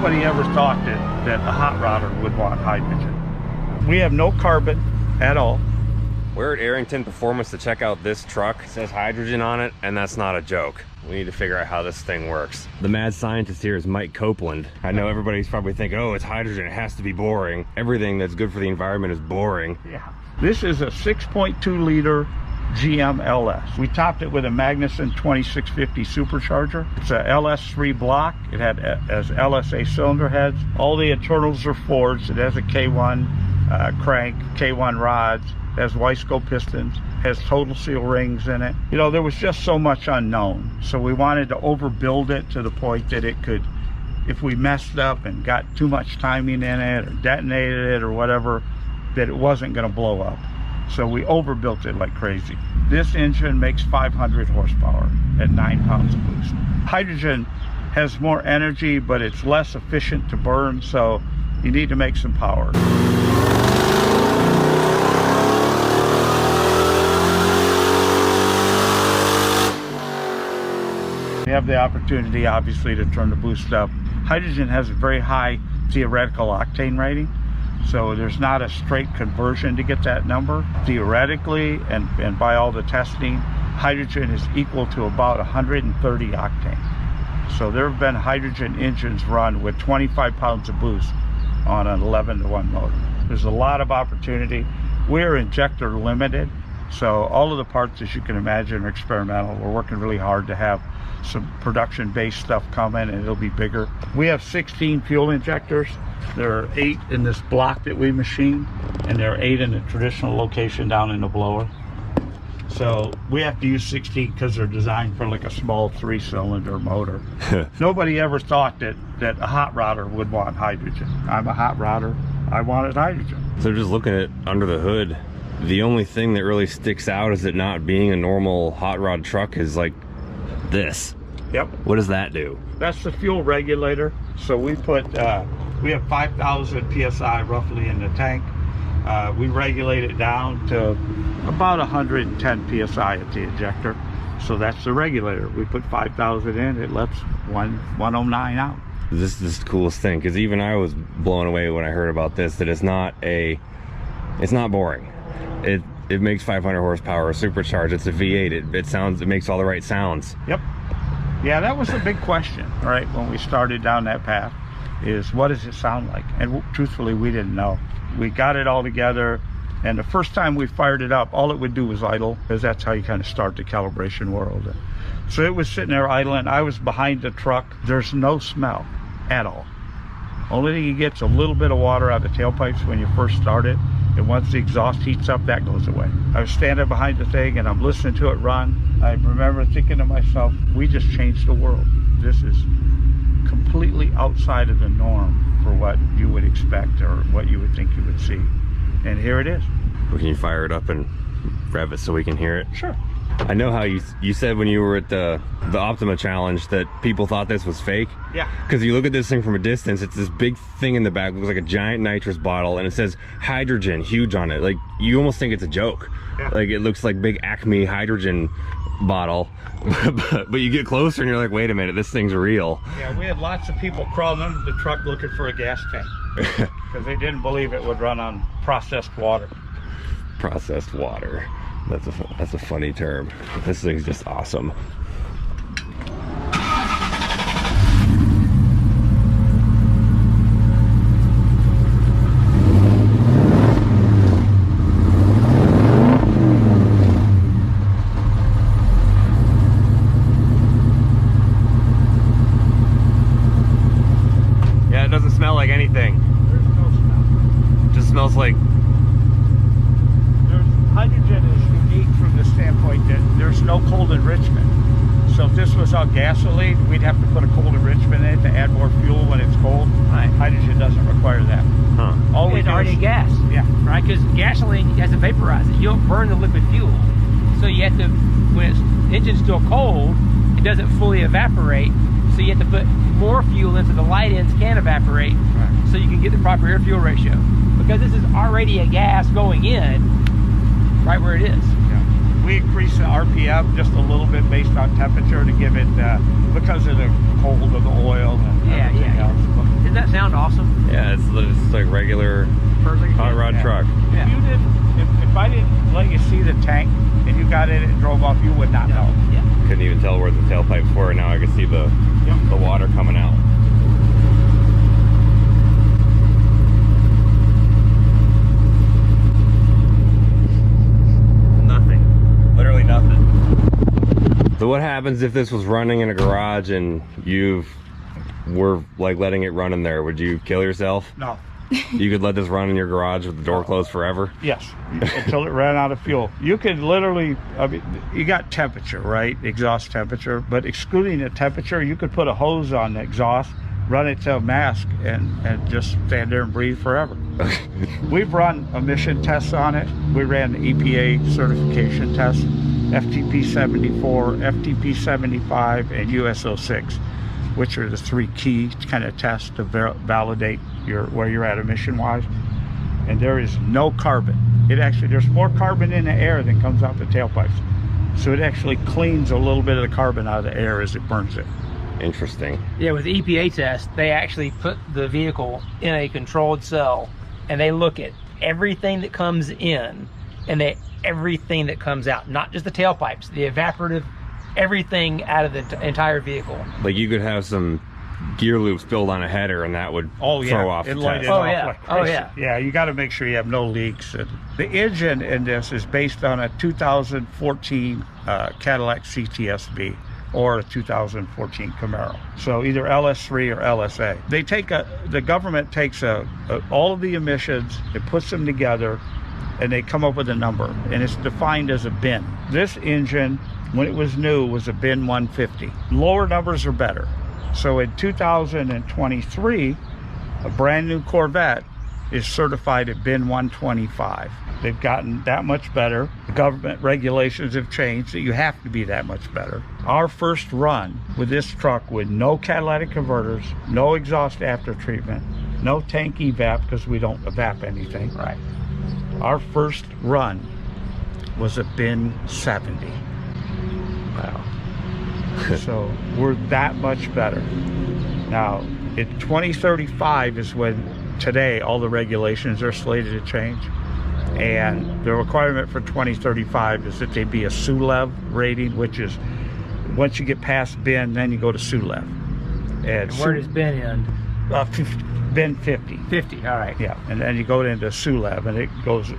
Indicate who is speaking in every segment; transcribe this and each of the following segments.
Speaker 1: Nobody ever thought that a hot rodder would want hydrogen. We have no carbon at all.
Speaker 2: We're at Arrington Performance to check out this truck. It says hydrogen on it, and that's not a joke. We need to figure out how this thing works. The mad scientist here is Mike Copeland. I know everybody's probably thinking, oh, it's hydrogen, it has to be boring. Everything that's good for the environment is boring.
Speaker 1: Yeah. This is a 6.2 liter GM LS. We topped it with a Magnuson 2650 supercharger. It's a LS3 block. It has LSA cylinder heads. All the internals are Fords. It has a K1 crank, K1 rods. It has Weisco pistons, has total seal rings in it. You know, there was just so much unknown. So we wanted to overbuild it to the point that it could, if we messed up and got too much timing in it or detonated it or whatever, that it wasn't going to blow up. So we overbuilt it like crazy. This engine makes 500 horsepower at 9 pounds of boost. Hydrogen has more energy, but it's less efficient to burn, so you need to make some power. We have the opportunity, obviously, to turn the boost up. Hydrogen has a very high theoretical octane rating, so there's not a straight conversion to get that number. Theoretically, and by all the testing, hydrogen is equal to about 130 octane. So there have been hydrogen engines run with 25 pounds of boost on an 11-to-1 motor. There's a lot of opportunity. We're injector limited, so all of the parts, as you can imagine, are experimental. We're working really hard to have some production-based stuff coming, and it'll be bigger. We have 16 fuel injectors. There are 8 in this block that we machine, and there are 8 in the traditional location down in the blower. So we have to use 16 because they're designed for like a small 3-cylinder motor. Nobody ever thought that a hot rodder would want hydrogen. I'm a hot rodder. I wanted hydrogen.
Speaker 2: So just looking at under the hood, the only thing that really sticks out is it not being a normal hot rod truck is like this.
Speaker 1: Yep.
Speaker 2: What does that do?
Speaker 1: That's the fuel regulator. So we put, we have 5,000 PSI roughly in the tank. We regulate it down to about 110 PSI at the injector. So that's the regulator. We put 5,000 in, it lets 109 out.
Speaker 2: This is the coolest thing, because even I was blown away when I heard about this, that it's not boring. It makes 500 horsepower, supercharged. It's a V8. It makes all the right sounds.
Speaker 1: Yep. Yeah, that was a big question, right? When we started down that path, is what does it sound like? And truthfully, we didn't know. We got it all together, and the first time we fired it up, all it would do was idle, because that's how you kind of start the calibration world. So it was sitting there idling. I was behind the truck. There's no smell at all. Only thing you get is a little bit of water out of the tailpipes when you first start it. And once the exhaust heats up, that goes away. I was standing behind the thing and I'm listening to it run. I remember thinking to myself, we just changed the world. This is completely outside of the norm for what you would expect or what you would think you would see. And here it is.
Speaker 2: Well, can you fire it up and rev it so we can hear it?
Speaker 1: Sure.
Speaker 2: I know how you said when you were at the Optima Challenge that people thought this was fake.
Speaker 1: Yeah.
Speaker 2: Because you look at this thing from a distance, it's this big thing in the back, looks like a giant nitrous bottle, and it says hydrogen huge on it. Like, you almost think it's a joke. Yeah. Like, it looks like big Acme hydrogen bottle. but you get closer and you're like, wait a minute, this thing's real.
Speaker 1: Yeah, we had lots of people crawling under the truck looking for a gas tank because they didn't believe it would run on processed water.
Speaker 2: Processed water. That's a funny term. This thing's just awesome. Yeah, it doesn't smell like anything.
Speaker 1: There's no smell.
Speaker 2: It just smells like...
Speaker 1: Hydrogen is unique from the standpoint that there's no cold enrichment. So if this was all gasoline, we'd have to put a cold enrichment in it to add more fuel when it's cold.
Speaker 3: Right.
Speaker 1: Hydrogen doesn't require that.
Speaker 2: Huh.
Speaker 1: All we
Speaker 3: It's
Speaker 1: do
Speaker 3: already
Speaker 1: is,
Speaker 3: gas.
Speaker 1: Yeah.
Speaker 3: Right? Because gasoline has to vaporize it. You don't burn the liquid fuel. So you have to, when the engine's still cold, it doesn't fully evaporate. So you have to put more fuel into the light ends can evaporate.
Speaker 1: Right.
Speaker 3: So you can get the proper air fuel ratio. Because this is already a gas going in right where it is.
Speaker 1: Yeah. We increase the RPM just a little bit based on temperature to give it, because of the cold of the oil and everything else.
Speaker 3: Isn't sound awesome.
Speaker 2: Yeah, it's like regular hot rod truck.
Speaker 3: Yeah.
Speaker 1: If you didn't, if I didn't let you see the tank and you got in it and drove off, you would not know.
Speaker 3: Yeah.
Speaker 2: Couldn't even tell where the tailpipes were. Now I can see the water coming out.
Speaker 4: Nothing. Literally nothing.
Speaker 2: So what happens if this was running in a garage and you were like letting it run in there? Would you kill yourself?
Speaker 1: No.
Speaker 2: You could let this run in your garage with the door closed forever?
Speaker 1: Yes, until it ran out of fuel. You could literally, I mean, you got temperature, right? Exhaust temperature, but excluding the temperature, you could put a hose on the exhaust, run it to a mask, and just stand there and breathe forever. We've run emission tests on it. We ran the EPA certification tests, FTP 74, FTP 75, and USO 6, which are the three key kind of tests to validate where you're at emission wise. And there is no carbon. It actually, there's more carbon in the air than comes out the tailpipes. So it actually cleans a little bit of the carbon out of the air as it burns it.
Speaker 2: Interesting.
Speaker 3: Yeah, with the EPA test, they actually put the vehicle in a controlled cell and they look at everything that comes in and everything that comes out, not just the tailpipes, the evaporative, everything out of the entire vehicle.
Speaker 2: Like you could have some gear loops built on a header and that would throw off the test.
Speaker 3: Oh yeah.
Speaker 1: Yeah, you got to make sure you have no leaks. And the engine in this is based on a 2014 Cadillac CTSV or a 2014 Camaro. So either LS3 or LSA. They take the government takes all of the emissions, it puts them together, and they come up with a number, and it's defined as a bin. This engine, when it was new, was a bin 150. Lower numbers are better. So in 2023, a brand new Corvette is certified at bin 125. They've gotten that much better. The government regulations have changed that you have to be that much better. Our first run with this truck with no catalytic converters, no exhaust after treatment, no tank evap because we don't evap anything.
Speaker 3: Right.
Speaker 1: Our first run was a bin 70.
Speaker 2: Wow.
Speaker 1: So we're that much better. Now, in 2035 is when today all the regulations are slated to change. And the requirement for 2035 is that they be a SULEV rating, which is once you get past bin, then you go to SULEV.
Speaker 3: And where does bin end?
Speaker 1: Bin 50.
Speaker 3: 50, all right.
Speaker 1: Yeah, and then you go into SULEV, and it goes,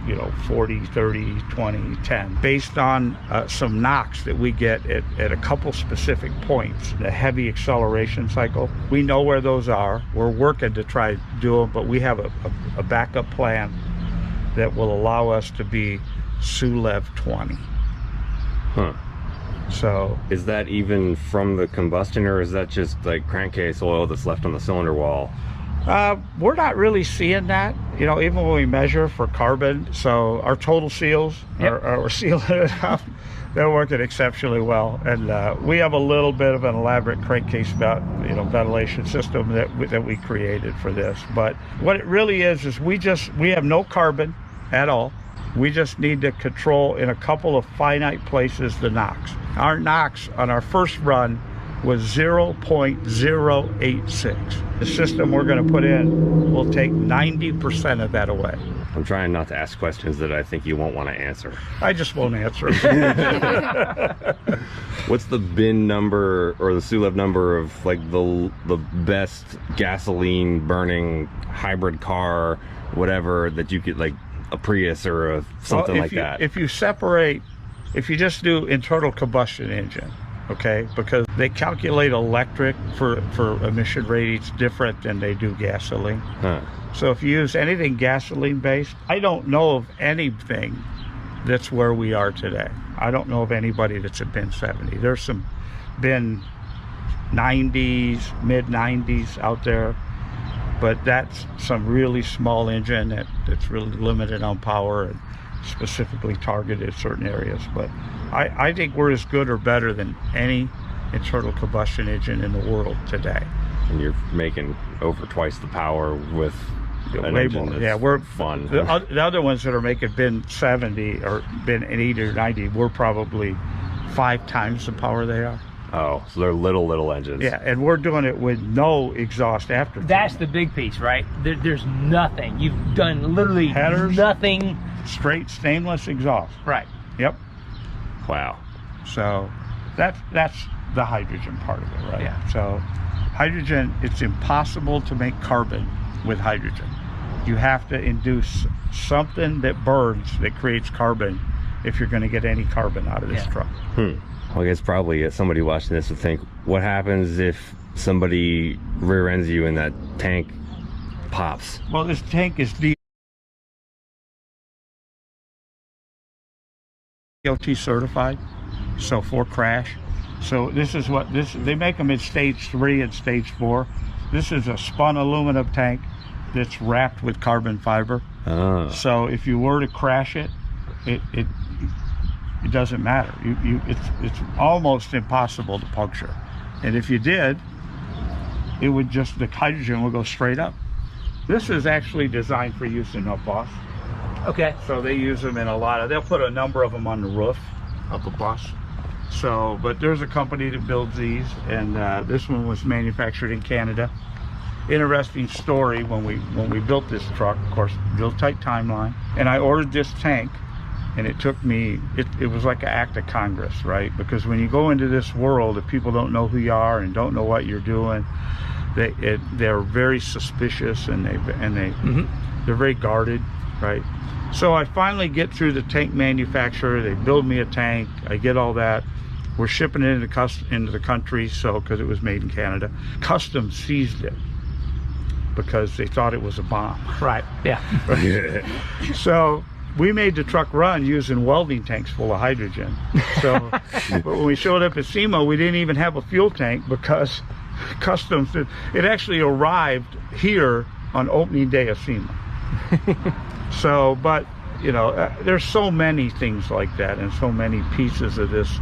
Speaker 1: 40, 30, 20, 10. Based on some knocks that we get at a couple specific points, the heavy acceleration cycle, we know where those are. We're working to try to do them, but we have a backup plan that will allow us to be SULEV 20.
Speaker 2: Huh.
Speaker 1: So
Speaker 2: is that even from the combustion, or is that just like crankcase oil that's left on the cylinder wall?
Speaker 1: we're not really seeing that, even when we measure for carbon. So our total seals are sealing it up. They're working exceptionally well, and we have a little bit of an elaborate crankcase ventilation system that we created for this. But what it really is we have no carbon at all. We just need to control in a couple of finite places the NOx. Our NOx on our first run was 0.086. The system we're going to put in will take 90% of that away.
Speaker 2: I'm trying not to ask questions that I think you won't want to answer.
Speaker 1: I just won't answer.
Speaker 2: What's the bin number or the SULEV number of like the best gasoline burning hybrid car, whatever, that you could, like a Prius or something like that?
Speaker 1: If you just do internal combustion engine, okay, because they calculate electric for emission ratings different than they do gasoline.
Speaker 2: Huh.
Speaker 1: So if you use anything gasoline based, I don't know of anything that's where we are today. I don't know of anybody that's at bin 70. There's some bin 90s, mid 90s out there, but that's some really small engine that's really limited on power and specifically targeted at certain areas. But I think we're as good or better than any internal combustion engine in the world today.
Speaker 2: And you're making over twice the power with an engine that's
Speaker 1: we're
Speaker 2: fun.
Speaker 1: The other ones that are making bin 70 or bin 80 or 90, we're probably 5 times the power they are.
Speaker 2: Oh, so they're little engines.
Speaker 1: Yeah, and we're doing it with no exhaust after.
Speaker 3: That's the big piece, right? There's nothing. You've done literally
Speaker 1: Headers,
Speaker 3: nothing.
Speaker 1: straight stainless exhaust.
Speaker 3: Right.
Speaker 1: Yep.
Speaker 2: Wow.
Speaker 1: So that's the hydrogen part of it, right?
Speaker 3: Yeah.
Speaker 1: So hydrogen, it's impossible to make carbon with hydrogen. You have to induce something that burns that creates carbon if you're going to get any carbon out of this truck.
Speaker 2: Well, I guess probably somebody watching this would think, what happens if somebody rear ends you and that tank pops?
Speaker 1: Well, this tank is DOT certified, so for crash. So this is what they make them in stage 3 and stage 4. This is a spun aluminum tank that's wrapped with carbon fiber.
Speaker 2: Oh.
Speaker 1: So if you were to crash it, it doesn't matter. It's almost impossible to puncture. And if you did, it would just, the hydrogen would go straight up. This is actually designed for use in a bus.
Speaker 3: Okay.
Speaker 1: So they use them in a lot of, they'll put a number of them on the roof of a bus. So, but there's a company that builds these, and this one was manufactured in Canada. Interesting story, when we built this truck, of course, real tight timeline, and I ordered this tank, and it took me, it was like an act of Congress, right? Because when you go into this world, if people don't know who you are and don't know what you're doing, they're very suspicious, and they're very guarded, right? So I finally get through the tank manufacturer. They build me a tank. I get all that. We're shipping it into the country, so because it was made in Canada. Customs seized it because they thought it was a bomb.
Speaker 3: Right. Yeah.
Speaker 1: So we made the truck run using welding tanks full of hydrogen. So, but when we showed up at SEMA, we didn't even have a fuel tank because Customs, it actually arrived here on opening day of SEMA. So, but you know, there's so many things like that, and so many pieces of this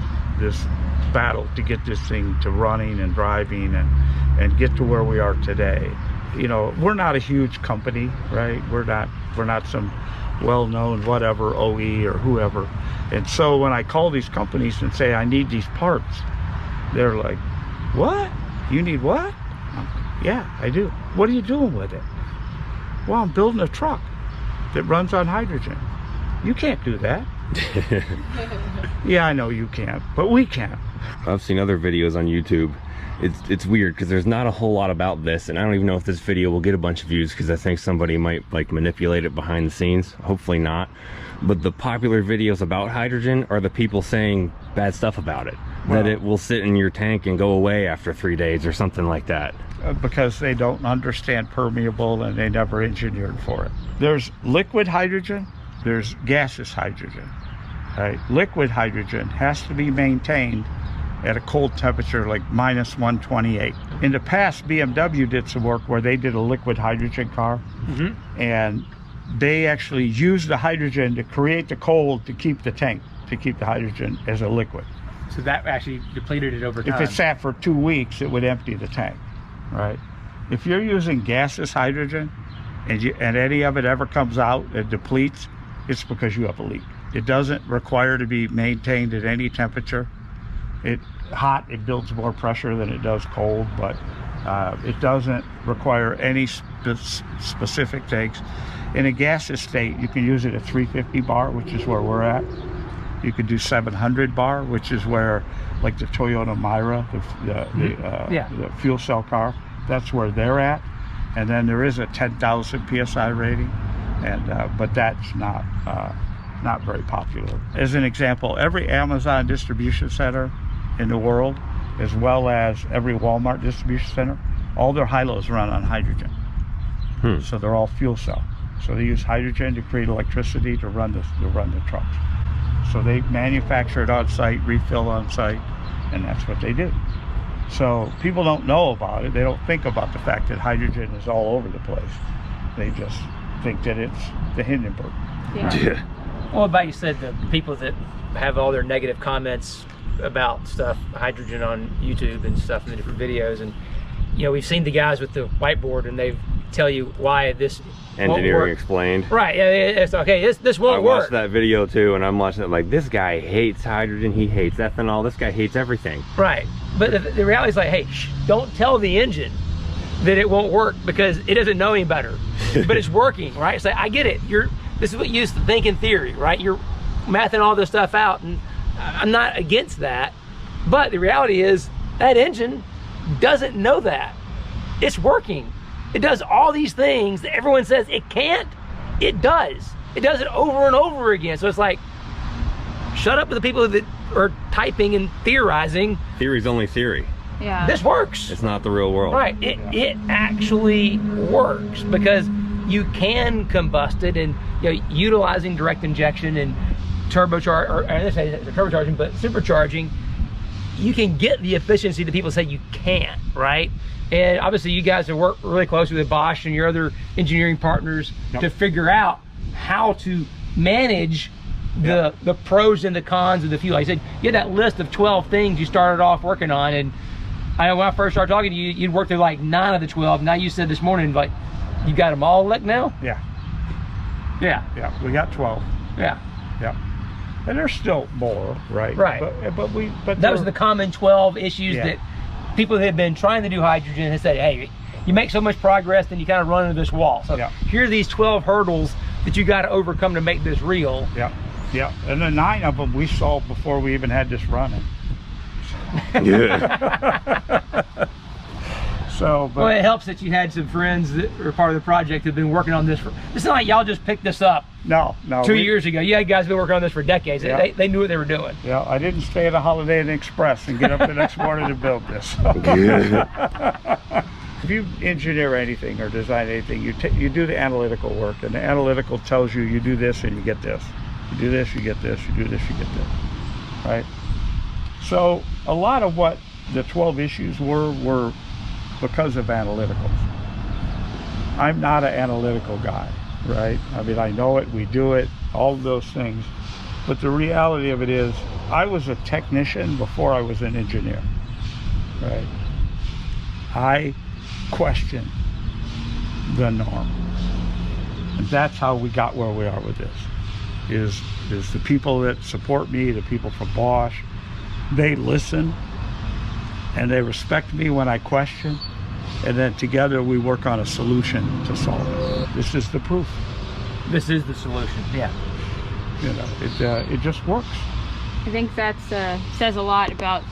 Speaker 1: battle to get this thing to running and driving and get to where we are today. You know, we're not a huge company, right? We're not some well-known whatever OE or whoever. And so when I call these companies and say I need these parts, they're like, what? You need what? Yeah, I do. What are you doing with it? Well, I'm building a truck that runs on hydrogen. You can't do that. Yeah, I know you can't, but we can.
Speaker 2: I've seen other videos on YouTube. It's weird because there's not a whole lot about this, and I don't even know if this video will get a bunch of views because I think somebody might like manipulate it behind the scenes. Hopefully not. But the popular videos about hydrogen are the people saying bad stuff about it. That it will sit in your tank and go away after 3 days or something like that.
Speaker 1: Because they don't understand permeable and they never engineered for it. There's liquid hydrogen, there's gaseous hydrogen. Right? Liquid hydrogen has to be maintained at a cold temperature like -128. In the past, BMW did some work where they did a liquid hydrogen car, and they actually used the hydrogen to create the cold to keep the tank, to keep the hydrogen as a liquid.
Speaker 3: So that actually depleted it over time.
Speaker 1: If it sat for 2 weeks, it would empty the tank, right? If you're using gaseous hydrogen and any of it ever comes out, it depletes, it's because you have a leak. It doesn't require to be maintained at any temperature. Hot, it builds more pressure than it does cold, but it doesn't require any specific things. In a gaseous state, you can use it at 350 bar, which is where we're at. You could do 700 bar, which is where, like the Toyota Myra, the fuel cell car, that's where they're at. And then there is a 10,000 PSI rating, and but that's not very popular. As an example, every Amazon distribution center in the world, as well as every Walmart distribution center, all their high-lows run on hydrogen. So they're all fuel cell. So they use hydrogen to create electricity to run the trucks. So they manufacture it on site, refill on site, and that's what they do. So people don't know about it. They don't think about the fact that hydrogen is all over the place. They just think that it's the Hindenburg.
Speaker 2: Yeah.
Speaker 3: Well, about you said the people that have all their negative comments about stuff, hydrogen on YouTube and stuff in the different videos, and you know, we've seen the guys with the whiteboard and they tell you why this
Speaker 2: Engineering explained.
Speaker 3: Right, yeah, it's okay, this won't work.
Speaker 2: I watched that video too, and I'm watching it like, this guy hates hydrogen, he hates ethanol, this guy hates everything.
Speaker 3: Right, but the reality is like, hey, don't tell the engine that it won't work because it doesn't know any better, but it's working, right? It's like, I get it. This is what you used to think in theory, right? You're mathing all this stuff out, and I'm not against that, but the reality is that engine doesn't know that. It's working. It does all these things that everyone says it can't. It does. It does it over and over again. So it's like, shut up with the people that are typing and theorizing.
Speaker 2: Theory's only theory.
Speaker 5: Yeah.
Speaker 3: This works.
Speaker 2: It's not the real world.
Speaker 3: Right. It actually works because you can combust it, and utilizing direct injection and turbocharging, but supercharging, you can get the efficiency that people say you can't, right? And obviously you guys have worked really closely with Bosch and your other engineering partners to figure out how to manage the pros and the cons of the fuel. Like I said, you had that list of 12 things you started off working on, and I know when I first started talking to you, you'd worked through like 9 of the 12. Now you said this morning, like, you got them all licked now?
Speaker 1: Yeah.
Speaker 3: Yeah.
Speaker 1: Yeah, we got 12.
Speaker 3: Yeah.
Speaker 1: Yeah. And there's still more, right?
Speaker 3: Right.
Speaker 1: But
Speaker 3: that was the common 12 issues that people that have been trying to do hydrogen have said, hey, you make so much progress, then you kind of run into this wall. So here are these 12 hurdles that you got to overcome to make this real.
Speaker 1: Yeah. Yeah. And the 9 of them we solved before we even had this running.
Speaker 2: Yeah.
Speaker 1: So, but
Speaker 3: well, it helps that you had some friends that were part of the project who've been working on this for, it's not like y'all just picked this up
Speaker 1: no
Speaker 3: 2 years ago. You had guys been working on this for decades. They knew what they were doing.
Speaker 1: Yeah, I didn't stay at a Holiday Inn Express and get up the next morning to build this. If you engineer anything or design anything, you do the analytical work, and the analytical tells you do this and you get this. You do this, you get this. You do this, you get this. Right? So a lot of what the 12 issues were because of analyticals. I'm not an analytical guy, right? I mean, I know it, we do it, all of those things. But the reality of it is, I was a technician before I was an engineer, right? I question the norm. And that's how we got where we are with this, is the people that support me, the people from Bosch, they listen and they respect me when I question, and then together we work on a solution to solve it. This is the proof.
Speaker 3: This is the solution, yeah.
Speaker 1: You know, it just works.
Speaker 5: I think that says a lot about,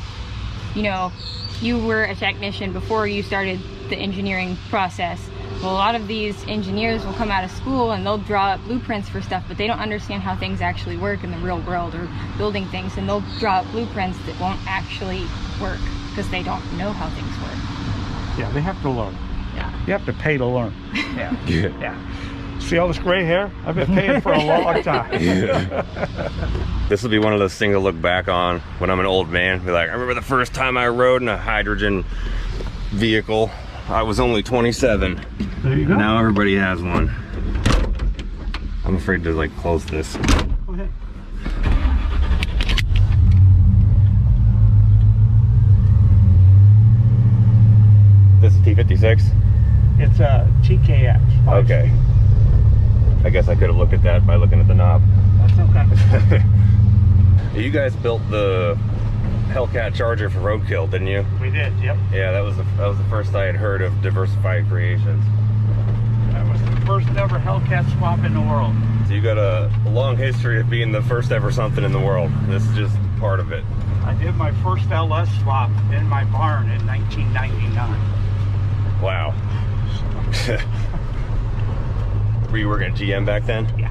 Speaker 5: you were a technician before you started the engineering process. Well, a lot of these engineers will come out of school and they'll draw up blueprints for stuff, but they don't understand how things actually work in the real world, or building things, and they'll draw up blueprints that won't actually work because they don't know how things work.
Speaker 1: Yeah, they have to learn.
Speaker 5: Yeah.
Speaker 1: You have to pay to learn.
Speaker 3: Yeah.
Speaker 1: Yeah. See all this gray hair? I've been paying for a long time.
Speaker 2: This will be one of those things to look back on when I'm an old man. Be like, I remember the first time I rode in a hydrogen vehicle. I was only 27.
Speaker 1: There you go.
Speaker 2: Now everybody has one. I'm afraid to like close this.
Speaker 1: Okay.
Speaker 2: This is T56?
Speaker 1: It's a TKX.
Speaker 2: Okay. I guess I could have looked at that by looking at the knob.
Speaker 1: That's okay.
Speaker 2: You guys built the Hellcat Charger for Roadkill, didn't you?
Speaker 1: We did, yep.
Speaker 2: Yeah, that was the first I had heard of Diversified Creations.
Speaker 1: That was the first ever Hellcat swap in the world.
Speaker 2: So you got a long history of being the first ever something in the world. This is just part of it.
Speaker 1: I did my first LS swap in my barn in 1999.
Speaker 2: Wow. Were you working at GM back then?
Speaker 1: Yeah.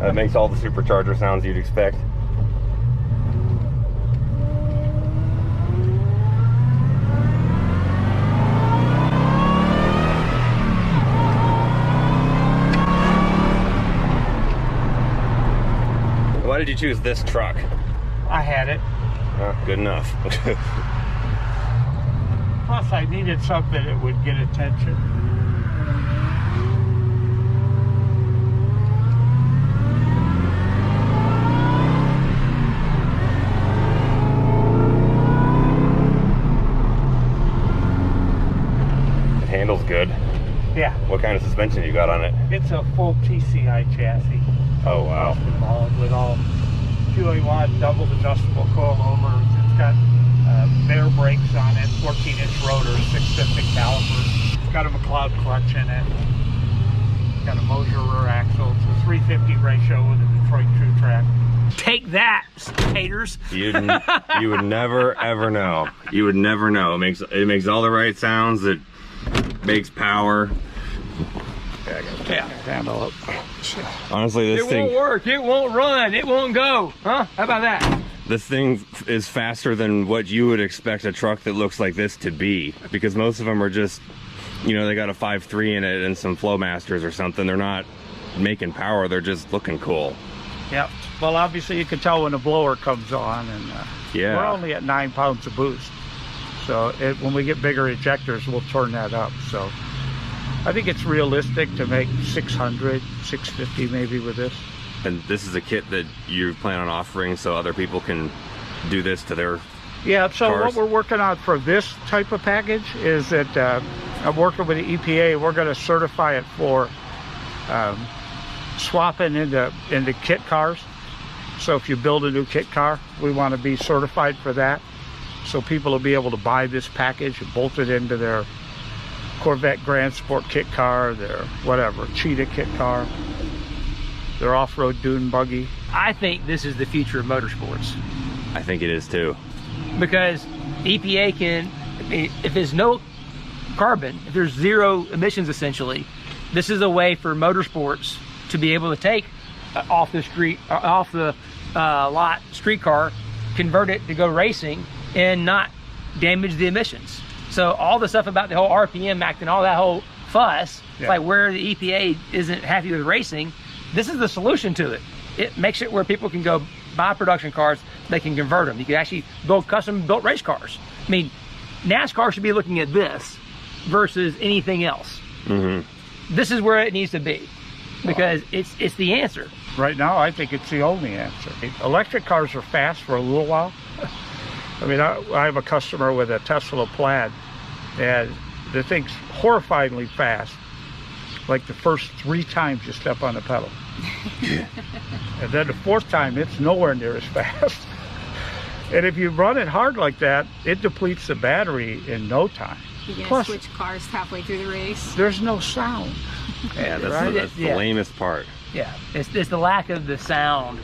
Speaker 2: That makes all the supercharger sounds you'd expect. did you choose this truck?
Speaker 1: I had it.
Speaker 2: Oh, good enough.
Speaker 1: Plus, I needed something that would get attention.
Speaker 2: It handles good.
Speaker 1: Yeah.
Speaker 2: What kind of suspension you got on it?
Speaker 1: It's a full TCI chassis.
Speaker 2: Oh, wow.
Speaker 1: Involved with all fueling wad, double adjustable coilovers. It's got bare brakes on it, 14-inch rotors, 650 calipers. It's got a McLeod clutch in it. It's got a Moser rear axle. It's a 350 ratio with a Detroit True Track.
Speaker 3: Take that, haters.
Speaker 2: You would never ever know. You would never know. It makes all the right sounds. It makes power.
Speaker 1: Yeah, handle it.
Speaker 2: Honestly, this thing
Speaker 3: won't work. It won't run. It won't go. Huh? How about that?
Speaker 2: This thing is faster than what you would expect a truck that looks like this to be, because most of them are just, you know, they got a 5.3 in it and some Flowmasters or something. They're not making power. They're just looking cool.
Speaker 1: Yep. Well, obviously you can tell when the blower comes on, and
Speaker 2: yeah,
Speaker 1: we're only at 9 pounds of boost. So when we get bigger ejectors, we'll turn that up. So I think it's realistic to make 600, 650 maybe with this.
Speaker 2: And this is a kit that you plan on offering so other people can do this to their
Speaker 1: Yeah, so
Speaker 2: cars?
Speaker 1: what we're working on for this type of package is that I'm working with the EPA. We're going to certify it for swapping into kit cars. So if you build a new kit car, we want to be certified for that. So people will be able to buy this package and bolt it into their Corvette Grand Sport kit car, their whatever, Cheetah kit car, their off-road dune buggy.
Speaker 3: I think this is the future of motorsports,
Speaker 2: I think it is too.
Speaker 3: because EPA can, if there's no carbon, if there's zero emissions essentially, this is a way for motorsports to be able to take off the street, off the lot streetcar, convert it to go racing and not damage the emissions. So all the stuff about the whole RPM Act and all that whole fuss,
Speaker 1: Yeah.
Speaker 3: like where the EPA isn't happy with racing, this is the solution to it. It makes it where people can go buy production cars, they can convert them. You can actually build custom built race cars. I mean, NASCAR should be looking at this versus anything else.
Speaker 2: Mm-hmm.
Speaker 3: This is where it needs to be, because it's the answer.
Speaker 1: Right now, I think it's the only answer. Electric cars are fast for a little while. I mean, I have a customer with a Tesla Plaid, and the thing's horrifyingly fast, like the first 3 times you step on the pedal. And then the 4th time, it's nowhere near as fast. And if you run it hard like that, it depletes the battery in no time.
Speaker 5: You gonna
Speaker 1: Plus,
Speaker 5: switch cars halfway through the race?
Speaker 1: there's no sound.
Speaker 2: Yeah, that's,
Speaker 1: Right?
Speaker 2: that's the
Speaker 3: Yeah.
Speaker 2: lamest part.
Speaker 3: Yeah, it's the lack of the sound.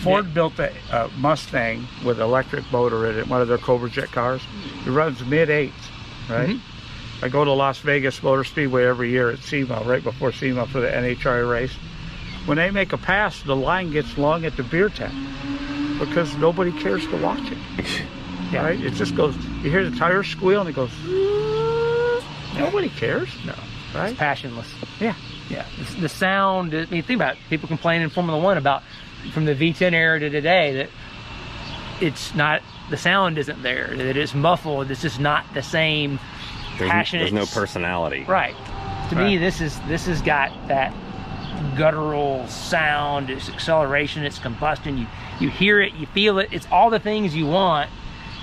Speaker 1: Ford built a Mustang with an electric motor in it, one of their Cobra Jet cars. It runs mid-8s, right?
Speaker 3: Mm-hmm.
Speaker 1: I go to Las Vegas Motor Speedway every year at SEMA, right before SEMA for the NHRA race. When they make a pass, the line gets long at the beer tent because nobody cares to watch it.
Speaker 3: Yeah.
Speaker 1: Right? It just goes, you hear the tires squeal and it goes, nobody cares.
Speaker 3: No,
Speaker 1: Right?
Speaker 3: it's passionless.
Speaker 1: Yeah.
Speaker 3: Yeah, the sound, I mean, think about it. People complain in Formula One about, from the V10 era to today, that it's not, the sound isn't there, that it's muffled, it's just not the same passionate.
Speaker 2: There's no personality.
Speaker 3: Right. To me, this has got that guttural sound, it's acceleration, it's combustion, you hear it, you feel it, it's all the things you want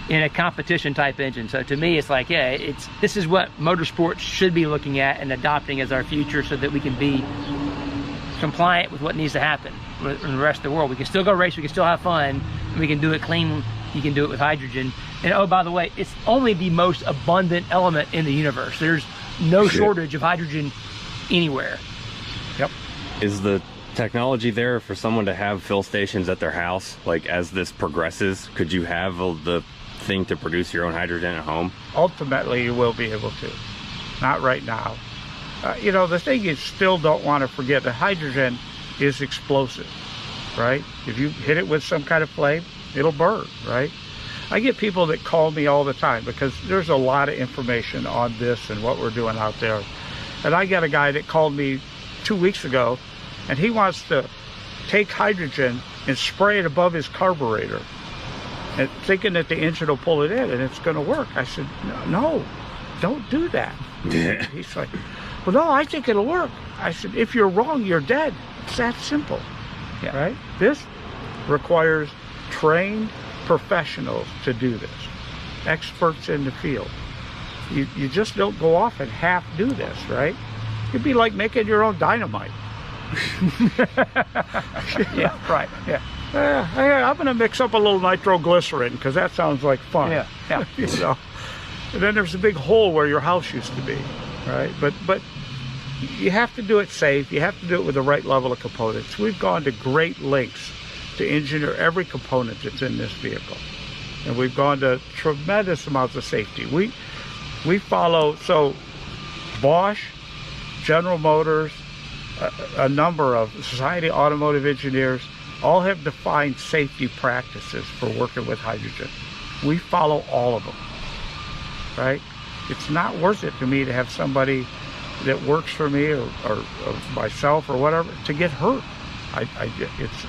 Speaker 3: in a competition type engine. So to me, it's like, yeah, this is what motorsports should be looking at and adopting as our future, so that we can be compliant with what needs to happen in the rest of the world. We can still go race, we can still have fun, and we can do it clean, you can do it with hydrogen. And oh, by the way, it's only the most abundant element in the universe. There's no shortage of hydrogen anywhere.
Speaker 1: Yep.
Speaker 2: Is the technology there for someone to have fill stations at their house? Like, as this progresses, could you have the thing to produce your own hydrogen at home?
Speaker 1: Ultimately, you will be able to. Not right now. You know, the thing you still don't want to forget, that hydrogen is explosive, right? If you hit it with some kind of flame, it'll burn, right? I get people that call me all the time because there's a lot of information on this and what we're doing out there. And I got a guy that called me 2 weeks ago, and he wants to take hydrogen and spray it above his carburetor, and thinking that the engine will pull it in and it's going to work. I said, no, don't do that. He's like, well, no, I think it'll work. I said, if you're wrong, you're dead. It's that simple.
Speaker 3: Yeah.
Speaker 1: Right? This requires trained professionals to do this, experts in the field. You just don't go off and half do this, right? It'd be like making your own dynamite.
Speaker 3: Yeah, right. Yeah.
Speaker 1: I'm going to mix up a little nitroglycerin because that sounds like fun.
Speaker 3: Yeah. Yeah.
Speaker 1: You know? And then there's a big hole where your house used to be, right? But you have to do it safe. You have to do it with the right level of components. We've gone to great lengths to engineer every component that's in this vehicle, and we've gone to tremendous amounts of safety. We follow, so Bosch, General Motors, a number of Society of Automotive Engineers all have defined safety practices for working with hydrogen. We follow all of them, right? It's not worth it to me to have somebody that works for me or myself or whatever to get hurt. It's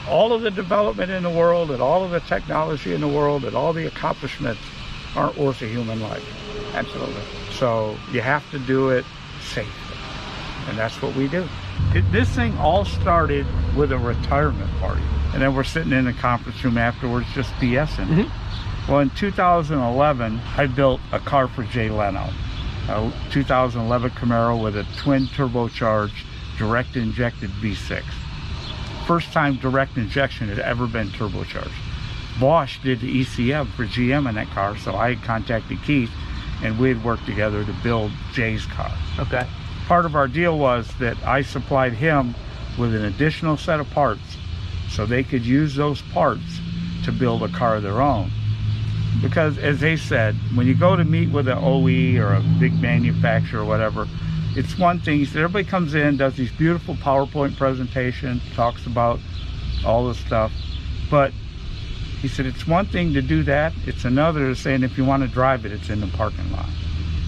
Speaker 1: all of the development in the world and all of the technology in the world and all the accomplishments aren't worth a human life.
Speaker 3: Absolutely.
Speaker 1: So you have to do it safely, and that's what we do. This thing all started with a retirement party, and then we're sitting in the conference room afterwards just BSing.
Speaker 3: Mm-hmm.
Speaker 1: Well, in 2011, I built a car for Jay Leno, a 2011 Camaro with a twin turbocharged direct injected V6. First time direct injection had ever been turbocharged. Bosch did the ECM for GM in that car, so I had contacted Keith and we had worked together to build Jay's car.
Speaker 3: Okay.
Speaker 1: Part of our deal was that I supplied him with an additional set of parts so they could use those parts to build a car of their own. Because as they said, when you go to meet with an OE or a big manufacturer or whatever, it's one thing. He said, everybody comes in, does these beautiful PowerPoint presentations, talks about all this stuff, but he said it's one thing to do that, it's another to saying if you want to drive it, it's in the parking lot.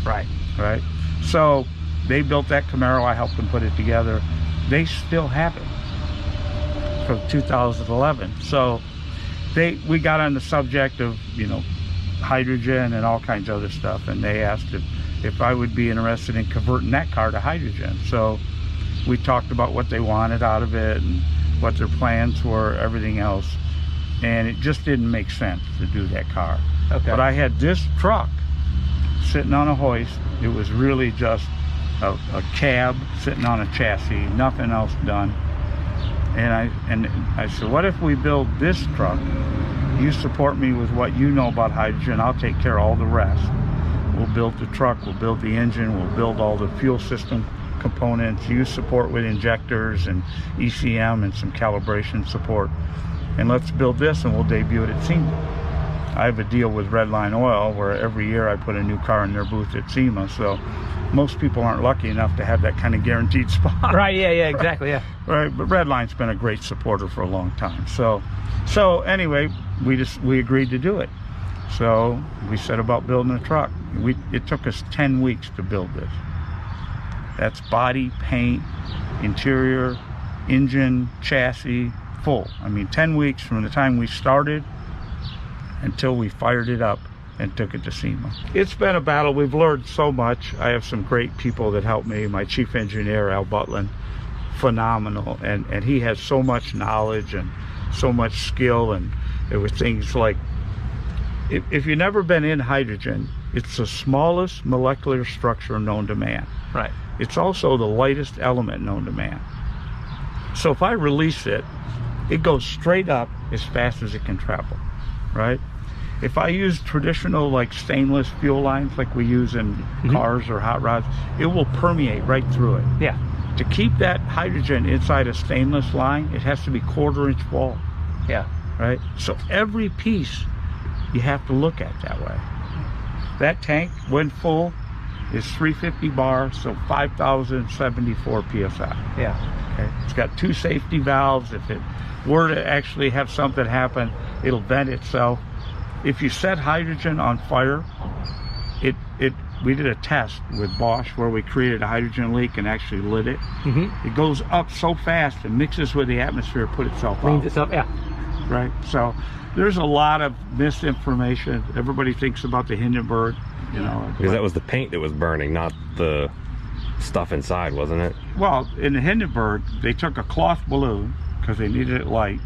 Speaker 3: Right.
Speaker 1: Right? So they built that Camaro, I helped them put it together. They still have it from 2011. So we got on the subject of, you know, hydrogen and all kinds of other stuff, and they asked if I would be interested in converting that car to hydrogen. So we talked about what they wanted out of it and what their plans were, everything else, and it just didn't make sense to do that car.
Speaker 3: Okay.
Speaker 1: But I had this truck sitting on a hoist. It was really just a cab sitting on a chassis, nothing else done. And I said, what if we build this truck? You support me with what you know about hydrogen, I'll take care of all the rest. We'll build the truck, we'll build the engine, we'll build all the fuel system components, you support with injectors and ECM and some calibration support. And let's build this and we'll debut it at SEMA. I have a deal with Redline Oil where every year I put a new car in their booth at SEMA, so most people aren't lucky enough to have that kind of guaranteed spot.
Speaker 3: Right, yeah, exactly, yeah.
Speaker 1: Right, but Redline's been a great supporter for a long time. So anyway, we agreed to do it. So we set about building a truck. It took us 10 weeks to build this. That's body, paint, interior, engine, chassis, full. I mean, 10 weeks from the time we started until we fired it up and took it to SEMA. It's been a battle. We've learned so much. I have some great people that help me. My chief engineer, Al Butlin, phenomenal, and he has so much knowledge and so much skill, and it was things like, if you've never been in hydrogen, it's the smallest molecular structure known to man.
Speaker 3: Right.
Speaker 1: It's also the lightest element known to man. So if I release it, it goes straight up as fast as it can travel, right? If I use traditional like stainless fuel lines like we use in cars or hot rods, it will permeate right through it.
Speaker 3: Yeah.
Speaker 1: To keep that hydrogen inside a stainless line, it has to be 1/4 inch wall.
Speaker 3: Yeah.
Speaker 1: Right? So every piece you have to look at that way. That tank, when full, is 350 bar, so 5,074 PSI.
Speaker 3: Yeah.
Speaker 1: Okay. It's got 2 safety valves. If it were to actually have something happen, it'll vent itself. If you set hydrogen on fire, it we did a test with Bosch where we created a hydrogen leak and actually lit it. It goes up so fast and mixes with the atmosphere, put itself out.
Speaker 3: Cleans itself, yeah.
Speaker 1: Right, so there's a lot of misinformation. Everybody thinks about the Hindenburg, you know.
Speaker 2: Because that was the paint that was burning, not the stuff inside, wasn't it?
Speaker 1: Well, in the Hindenburg, they took a cloth balloon because they needed it light,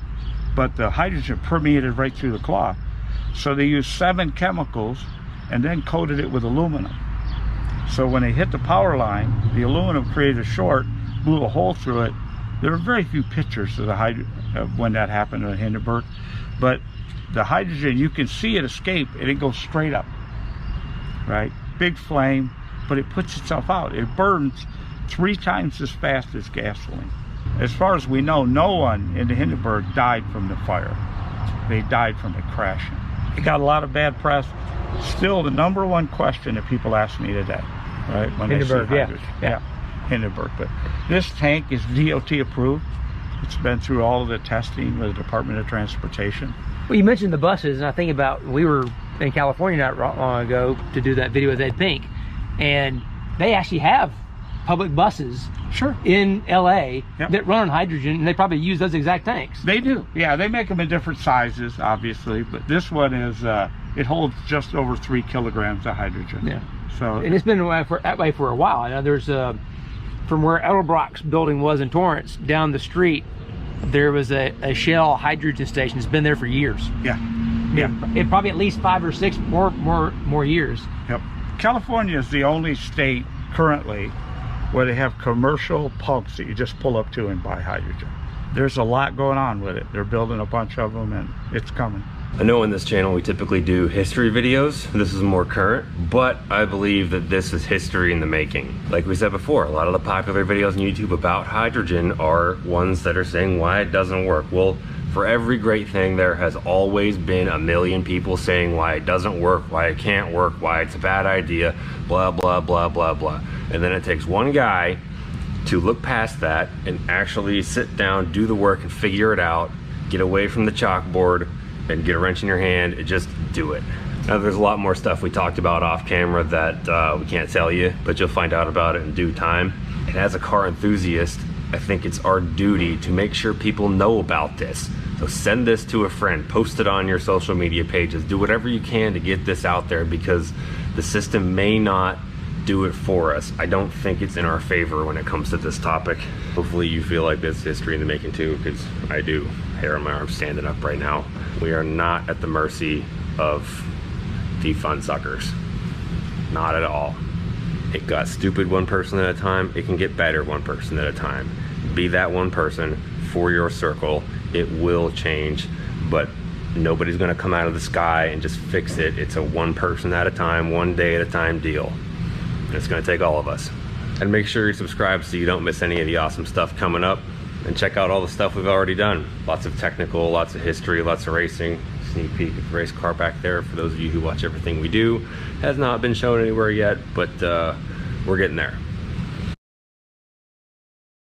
Speaker 1: but the hydrogen permeated right through the cloth. So they used 7 chemicals and then coated it with aluminum. So when they hit the power line, the aluminum created a short, blew a hole through it. There are very few pictures of when that happened in Hindenburg, but the hydrogen, you can see it escape and it goes straight up, right? Big flame, but it puts itself out. It burns 3 times as fast as gasoline. As far as we know, no one in the Hindenburg died from the fire. They died from it crashing. It got a lot of bad press. Still the #1 question that people ask me today, right? When
Speaker 3: Hindenburg,
Speaker 1: they see hydrogen. Yeah, Hindenburg. But this tank is DOT approved. It's been through all of the testing with the Department of Transportation.
Speaker 3: Well, you mentioned the buses, and I think about, we were in California not long ago to do that video with Ed Pink, and they actually have public buses in LA that run on hydrogen, and they probably use those exact tanks.
Speaker 1: They do, yeah. They make them in different sizes, obviously, but this one is, it holds just over 3 kilograms of hydrogen.
Speaker 3: Yeah.
Speaker 1: So,
Speaker 3: and it's been that way for a while. I know there's from where Edelbrock's building was in Torrance, down the street, there was a Shell hydrogen station. It's been there for years.
Speaker 1: Yeah.
Speaker 3: It probably at least 5 or 6 more years.
Speaker 1: Yep. California is the only state currently where they have commercial pumps that you just pull up to and buy hydrogen. There's a lot going on with it. They're building a bunch of them and it's coming.
Speaker 2: I know in this channel we typically do history videos. This is more current, but I believe that this is history in the making. Like we said before, a lot of the popular videos on YouTube about hydrogen are ones that are saying why it doesn't work. Well, for every great thing, there has always been a million people saying why it doesn't work, why it can't work, why it's a bad idea, blah, blah, blah, blah, blah. And then it takes one guy to look past that and actually sit down, do the work and figure it out, get away from the chalkboard and get a wrench in your hand and just do it. Now there's a lot more stuff we talked about off camera that we can't tell you, but you'll find out about it in due time. And as a car enthusiast, I think it's our duty to make sure people know about this. So send this to a friend, post it on your social media pages, do whatever you can to get this out there, because the system may not do it for us. I don't think it's in our favor when it comes to this topic. Hopefully you feel like this history in the making too, because I do. Hair on my arm standing up right now. We are not at the mercy of the fun suckers. Not at all. It got stupid one person at a time. It can get better one person at a time. Be that one person for your circle. It will change, but nobody's gonna come out of the sky and just fix it. It's a one person at a time, one day at a time deal. And it's gonna take all of us. And make sure you subscribe so you don't miss any of the awesome stuff coming up. And check out all the stuff we've already done. Lots of technical, lots of history, lots of racing. Sneak peek of the race car back there for those of you who watch everything we do. Has not been shown anywhere yet, but we're getting there.